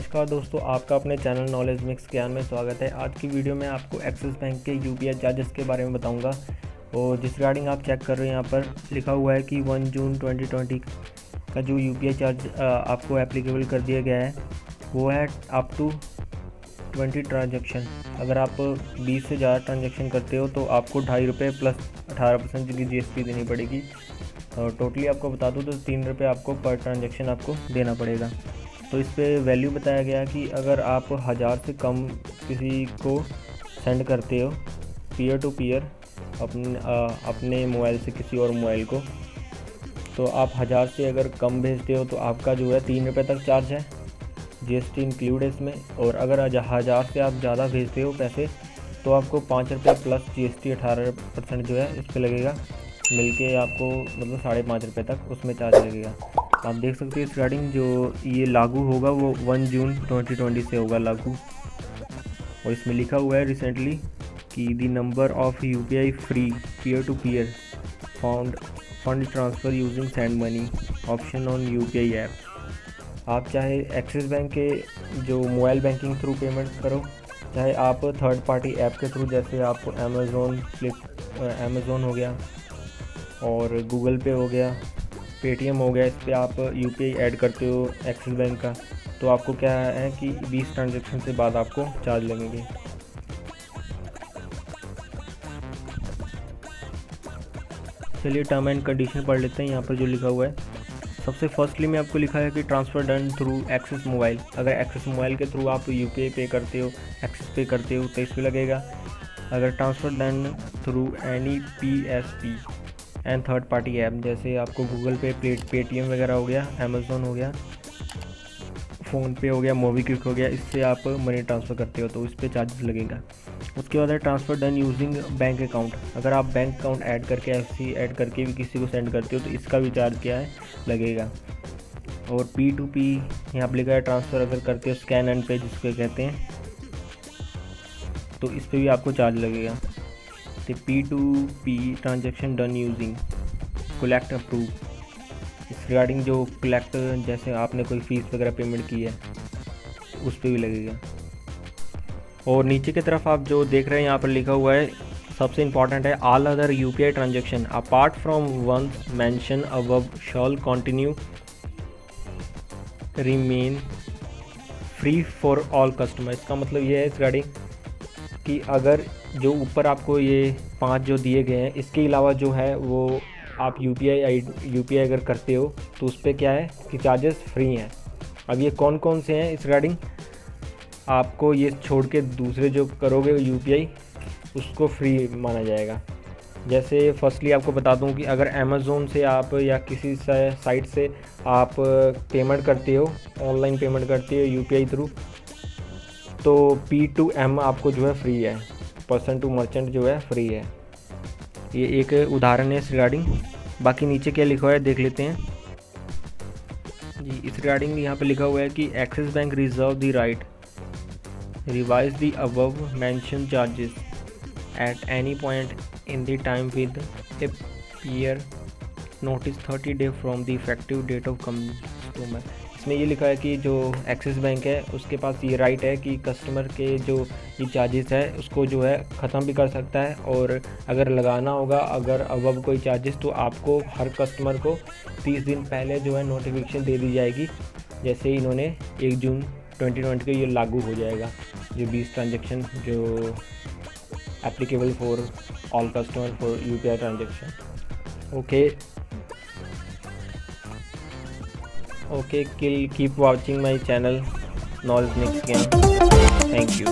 नमस्कार दोस्तों, आपका अपने चैनल नॉलेज मिक्स ज्ञान में स्वागत है। आज की वीडियो में आपको एक्सिस बैंक के यूपीआई चार्जेस के बारे में बताऊंगा। और जिस रिगार्डिंग आप चेक कर रहे हैं, यहाँ पर लिखा हुआ है कि 1 जून 2020 का जो यूपीआई चार्ज आपको एप्लीकेबल कर दिया गया है वो है अप टू 20 ट्रांजेक्शन। अगर आप 20 से ज़्यादा ट्रांजेक्शन करते हो तो आपको ₹2.5 प्लस 18% की GST देनी पड़ेगी। और टोटली आपको बता दूँ तो ₹3 आपको पर ट्रांजेक्शन आपको देना पड़ेगा। तो इस पे वैल्यू बताया गया कि अगर आप 1000 से कम किसी को सेंड करते हो पीयर टू पीयर अपने मोबाइल से किसी और मोबाइल को, तो आप 1000 से अगर कम भेजते हो तो आपका जो है ₹3 तक चार्ज है, GST इंक्लूड है इसमें। और अगर 1000 से आप ज़्यादा भेजते हो पैसे तो आपको ₹5 प्लस GST 18% जो है इस पर लगेगा, मिलके आपको मतलब ₹5.5 तक उसमें चार्ज लगेगा। आप देख सकते हैं इस रिगार्डिंग जो ये लागू होगा वो 1 जून 2020 से होगा लागू। और इसमें लिखा हुआ है रिसेंटली कि the number of UPI free peer to peer fund transfer using send money option on UPI app. आप चाहे एक्सिस बैंक के जो मोबाइल बैंकिंग थ्रू पेमेंट करो, चाहे आप थर्ड पार्टी ऐप के थ्रू, जैसे आप अमेज़ोन हो गया और गूगल पे हो गया, पेटीएम हो गया, इस पर आप यूपीआई ऐड करते हो एक्सिस बैंक का, तो आपको क्या है कि 20 ट्रांजेक्शन से बाद आपको चार्ज लगेंगे। चलिए टर्म एंड कंडीशन पढ़ लेते हैं। यहाँ पर जो लिखा हुआ है, सबसे फर्स्टली में आपको लिखा है कि transfer done through axis mobile. अगर एक्सिस मोबाइल के थ्रू आप यूपीआई पे करते हो, एक्सिस पे करते हो तो इस पर लगेगा। अगर transfer done through any PSP and third party app, जैसे आपको गूगल पे, पेटीएम वगैरह हो गया, अमेज़ोन हो गया, फ़ोनपे हो गया, मोबीक्विक हो गया, इससे आप मनी ट्रांसफ़र करते हो तो इस पर चार्जेस लगेगा। उसके बाद है transfer done using bank account. अगर आप बैंक अकाउंट ऐड करके, FC ऐड करके भी किसी को सेंड करते हो तो इसका भी चार्ज क्या है लगेगा। और P2P यहाँ पर लिखा है ट्रांसफ़र अगर करते हो स्कैन एंड पे जिसको कहते हैं, तो इस पर भी आपको चार्ज लगेगा। तो P2P transaction done using collect approve, इस रिगार्डिंग जो कलेक्ट, जैसे आपने कोई फ़ीस वगैरह पेमेंट की है उस पर भी लगेगा। और नीचे की तरफ आप जो देख रहे हैं यहाँ पर लिखा हुआ है, सबसे इम्पॉर्टेंट है, all other UPI transaction apart from ones mention above shall continue remain free for all customer. इसका मतलब ये है इस रिगार्डिंग कि अगर जो ऊपर आपको ये 5 जो दिए गए हैं, इसके अलावा जो है वो आप यूपीआई अगर करते हो तो उस पर क्या है कि चार्जेस फ्री हैं। अब ये कौन कौन से हैं इस रिगार्डिंग, आपको ये छोड़ के दूसरे जो करोगे यूपीआई उसको फ्री माना जाएगा। जैसे फर्स्टली आपको बता दूं कि अगर अमेज़ोन से आप या किसी साइट से आप पेमेंट करते हो, ऑनलाइन पेमेंट करते हो यूपीआई थ्रू, तो P2M आपको जो है फ्री है, पर्सन टू मर्चेंट जो है फ्री है। ये एक उदाहरण है इस रिगार्डिंग। बाकी नीचे क्या लिखा हुआ है देख लेते हैं जी। इस रिगार्डिंग यहाँ पे लिखा हुआ है कि Axis bank reserve the right revise the above mention charges at any point in the time with a prior notice 30 day from the effective date of customer. इसमें ये लिखा है कि जो एक्सिस बैंक है उसके पास ये राइट है कि कस्टमर के जो ये चार्जेस है उसको जो है ख़त्म भी कर सकता है, और अगर लगाना होगा अगर अबव कोई चार्जेस तो आपको हर कस्टमर को 30 दिन पहले जो है नोटिफिकेशन दे दी जाएगी। जैसे ही इन्होंने 1 जून 2020 को ये लागू हो जाएगा, जो 20 ट्रांजेक्शन जो applicable for all customer for UPI transaction. Okay, keep watching my channel Knowledge Mix Game. Thank you.